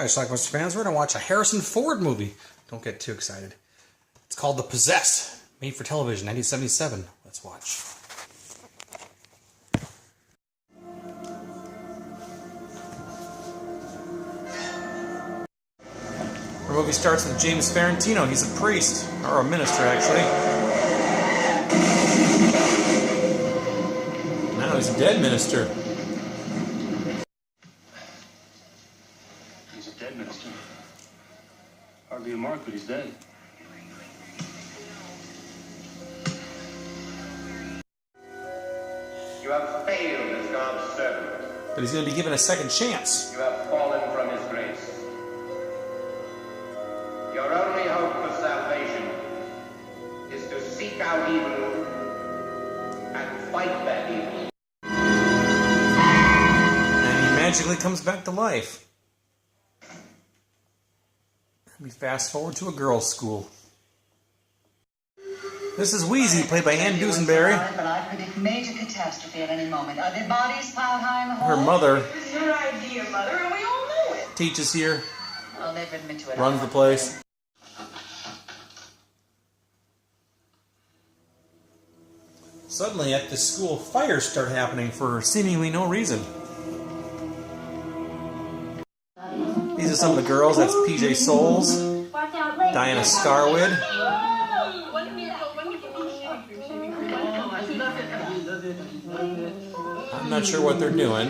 Alright, Schlockmeisters fans, we're going to watch a Harrison Ford movie. Don't get too excited. It's called The Possessed, made for television, 1977. Let's watch. The movie starts with James Ferrantino. He's a priest, or a minister actually. Now he's a dead minister. He's a dead minister. Hardly a mark, but he's dead. You have failed as God's servant. But he's going to be given a second chance. You have fallen from his grace. Your only hope for salvation is to seek out evil and fight that evil. And he magically comes back to life. We fast forward to a girls' school. This is Wheezy, played by Ann Dusenberry. But I predict major catastrophe at any moment. Are their bodies piled high in the hall? Her mother It's your idea, Mother, and we all know it. teaches here, I'll never admit to it. runs the place. Suddenly at this school, fires start happening for seemingly no reason. These are some of the girls. That's PJ Souls, Diana Scarwood. I'm not sure what they're doing.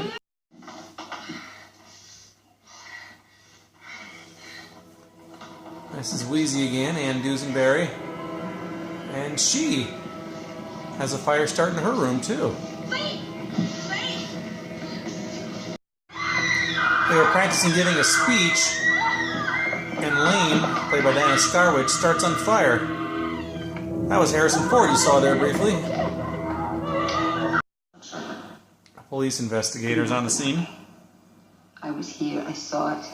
This is Wheezy again, Ann Dusenberry. And she has a fire starting in her room, too. They were practicing giving a speech, and Lane, played by Diana Scarwood, starts on fire. That was Harrison Ford you saw there briefly. Police investigators on the scene. I was here. I saw it.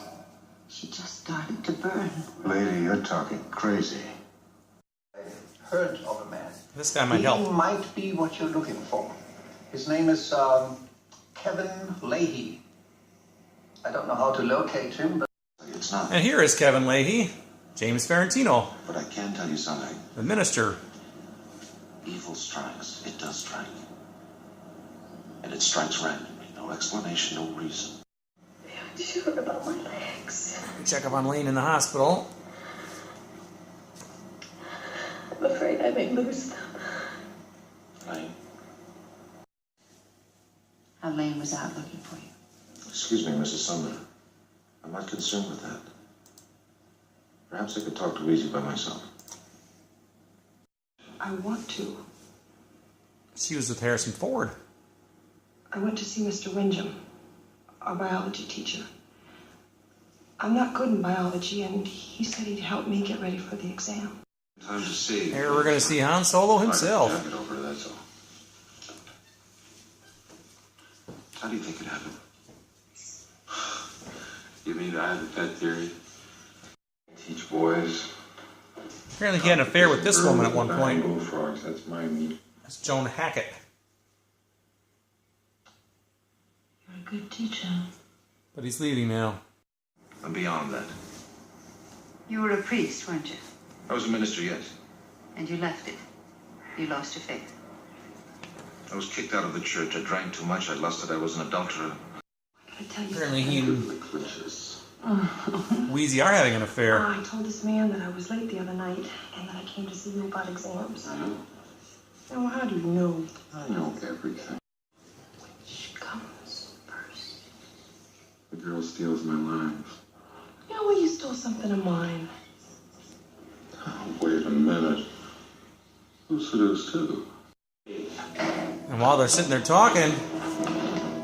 She just started to burn. Lady, you're talking crazy. I've heard of a man. This guy might help. He might be what you're looking for. His name is Kevin Leahy. I don't know how to locate him, but It's not. And here is Kevin Leahy, James Ferrantino, But I can tell you something. the minister. Evil strikes. It does strike. And it strikes randomly. No explanation, no reason. I'm sure about my legs. Check up on Lane in the hospital. I'm afraid I may lose them. Lane? Lane was out looking for you. Excuse me, Mrs. Sumner. I'm not concerned with that. Perhaps I could talk to Wheezy by myself. I want to. She was with Harrison Ford. I went to see Mr. Windham, our biology teacher. I'm not good in biology, and he said he'd help me get ready for the exam. Time to see. Here we're going to see Han Solo himself. Get over it, that's all. How do you think it happened? You mean I have a pet theory? Teach boys. Apparently he had an affair with this woman at one point. Bullfrogs, that's my meat. That's Joan Hackett. You're a good teacher. But he's leaving now. I'm beyond that. You were a priest, weren't you? I was a minister, yes. And you left it. You lost your faith. I was kicked out of the church. I drank too much. I lusted. I was an adulterer. I tell you Apparently he and something. Wheezy are having an affair. I told this man that I was late the other night, and that I came to see you about exams. I know. Now, how do you know? I know everything. Which comes first? The girl steals my lines. You know, well, you stole something of mine. Oh, wait a minute. Who's seduced too? And while they're sitting there talking,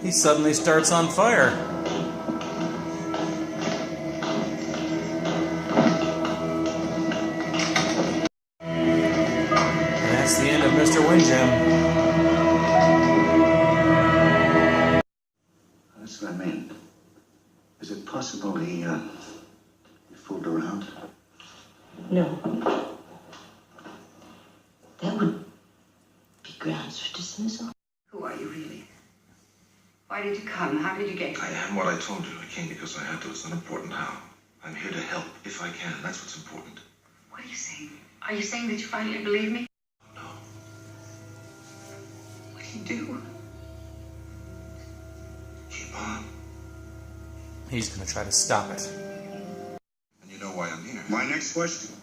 he suddenly starts on fire. And that's the end of Mr. Windham. that's what I mean. Is it possible he fooled around? No. That would be grounds for dismissal. Who are you really? Why did you come? How did you get I here? am what I told you. I came because I had to. It's not important how. I'm here to help, if I can. That's what's important. What are you saying? Are you saying that you finally believe me? No. What do you do? Keep on. He's going to try to stop it. And you know why I'm here. My next question.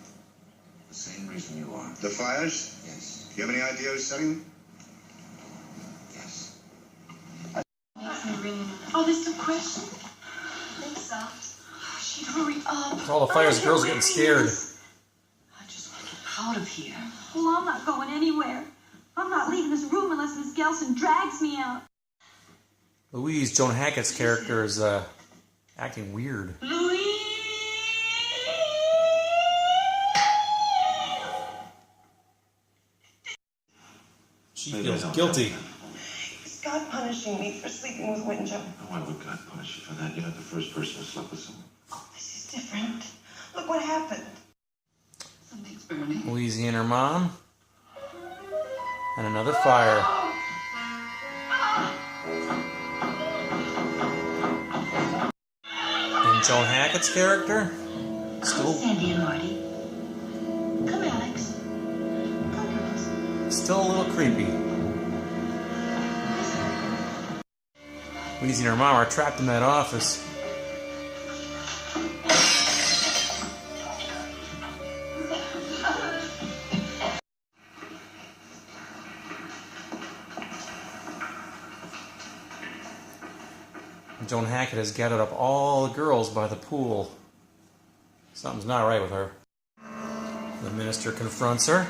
The same reason you are. The fires? Yes. Do you have any idea who's setting them? Yes. Oh, there's no question. Lisa, she'd hurry up. All the fires, girls are getting scared. I just want to get out of here. Well, I'm not going anywhere. I'm not leaving this room unless Miss Gelson drags me out. Louise, Joan Hackett's character, is acting weird. She feels guilty. Is God punishing me for sleeping with Windjam? Why would God punish you for that? You're not the first person to sleep with someone. Oh, this is different. Look what happened. Something's burning. Louise and her mom. And another fire. And Joan Hackett's character? Still, Sandy and Marty. Come, Alex. Come, girls. still a little creepy. Louise and her mom are trapped in that office. Joan Hackett has gathered up all the girls by the pool. Something's not right with her. The minister confronts her.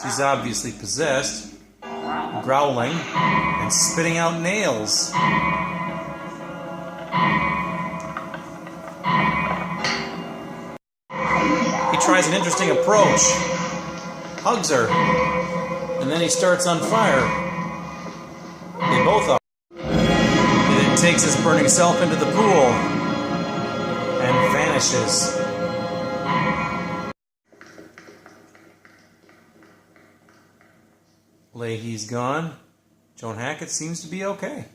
She's obviously possessed, growling and spitting out nails. He tries an interesting approach, hugs her, and then he starts on fire. They both are. He then takes his burning self into the pool and vanishes. Leahy's gone. Joan Hackett seems to be okay.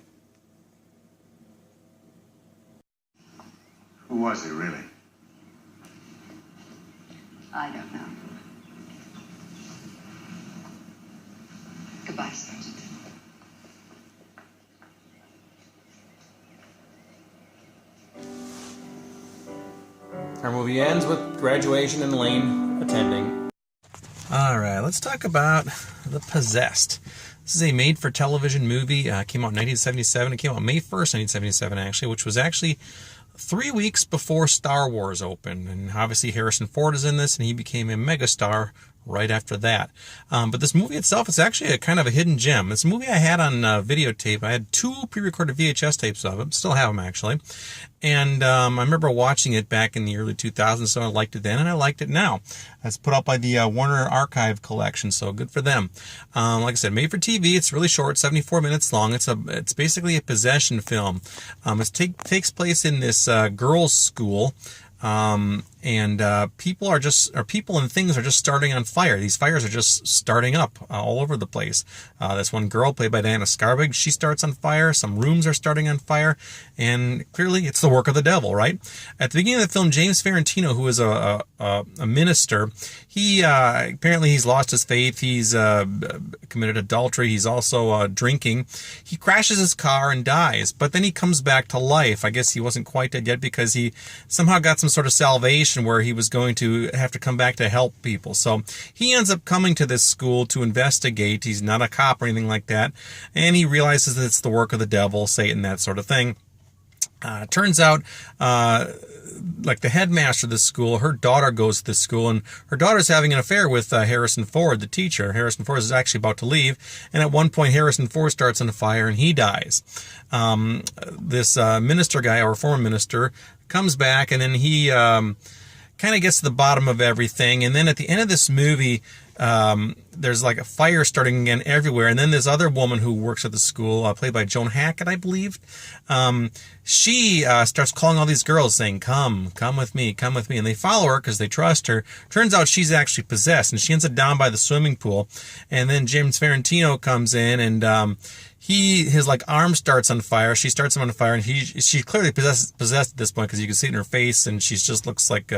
Who was he, really? I don't know. Goodbye, Sergeant. Our movie ends with graduation and Lane attending. Alright, let's talk about The Possessed. This is a made-for-television movie. Came out in 1977. It came out May 1st, 1977, actually, which was actually 3 weeks before Star Wars opened. And obviously Harrison Ford is in this, and he became a megastar right after that. But this movie itself is actually a kind of a hidden gem. It's a movie I had on videotape. I had 2 pre-recorded VHS tapes of it. Still have them, actually. And I remember watching it back in the early 2000s, so I liked it then, and I liked it now. It's put out by the Warner Archive Collection, so good for them. Like I said, made for TV. It's really short, 74 minutes long. It's basically a possession film. It takes place in this girls' school. People and things are just starting on fire. These fires are just starting up all over the place. This one girl, played by Diana Skarbig, she starts on fire. Some rooms are starting on fire, and clearly it's the work of the devil, right? At the beginning of the film, James Ferrantino, who is a minister, he apparently he's lost his faith. He's committed adultery. He's also drinking. He crashes his car and dies, but then he comes back to life. I guess he wasn't quite dead yet because he somehow got some sort of salvation where he was going to have to come back to help people. So he ends up coming to this school to investigate. He's not a cop or anything like that. And he realizes that it's the work of the devil, Satan, that sort of thing. Turns out, like the headmaster of this school, her daughter goes to this school, and her daughter's having an affair with Harrison Ford, the teacher. Harrison Ford is actually about to leave, and at one point Harrison Ford starts on fire and he dies. This minister guy, or former minister, comes back, and then he kind of gets to the bottom of everything. And then at the end of this movie, there's like a fire starting again everywhere. And then this other woman who works at the school, played by Joan Hackett, I believe, she starts calling all these girls saying, come with me, come with me. And they follow her because they trust her. Turns out she's actually possessed, and she ends up down by the swimming pool. And then James Ferrantino comes in, and his like arm starts on fire. She starts him on fire, and she's clearly possessed at this point, because you can see it in her face, and she just looks like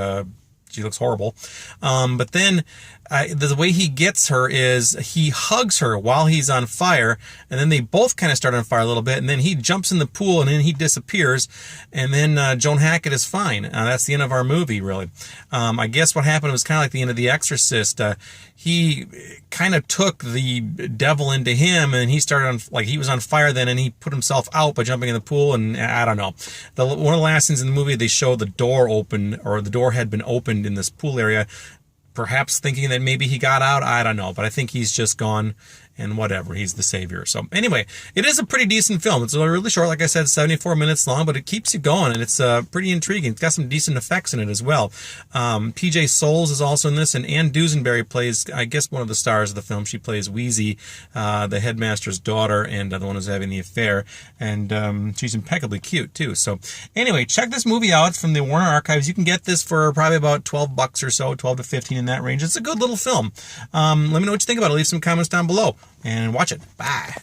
she looks horrible. But then the way he gets her is he hugs her while he's on fire, and then they both kind of start on fire a little bit, and then he jumps in the pool, and then he disappears, and then Joan Hackett is fine. That's the end of our movie, really. I guess what happened was kind of like the end of The Exorcist. He kind of took the devil into him, and he started on, like, he was on fire then, and he put himself out by jumping in the pool, and I don't know. One of the last scenes in the movie, they show the door open, or the door had been opened in this pool area, perhaps thinking that maybe he got out. I don't know, but I think he's just gone, and whatever, he's the savior. So anyway, it is a pretty decent film. It's really short, like I said, 74 minutes long, but it keeps you going, and it's pretty intriguing. It's got some decent effects in it as well. PJ Soles is also in this, and Ann Dusenberry plays, I guess, one of the stars of the film. She plays Wheezy, the headmaster's daughter, and the one who's having the affair, and she's impeccably cute too. So anyway, check this movie out. It's from the Warner Archives. You can get this for probably about $12 or so, 12 to 15 in that range. It's a good little film. Let me know what you think about it. Leave some comments down below and watch it. Bye.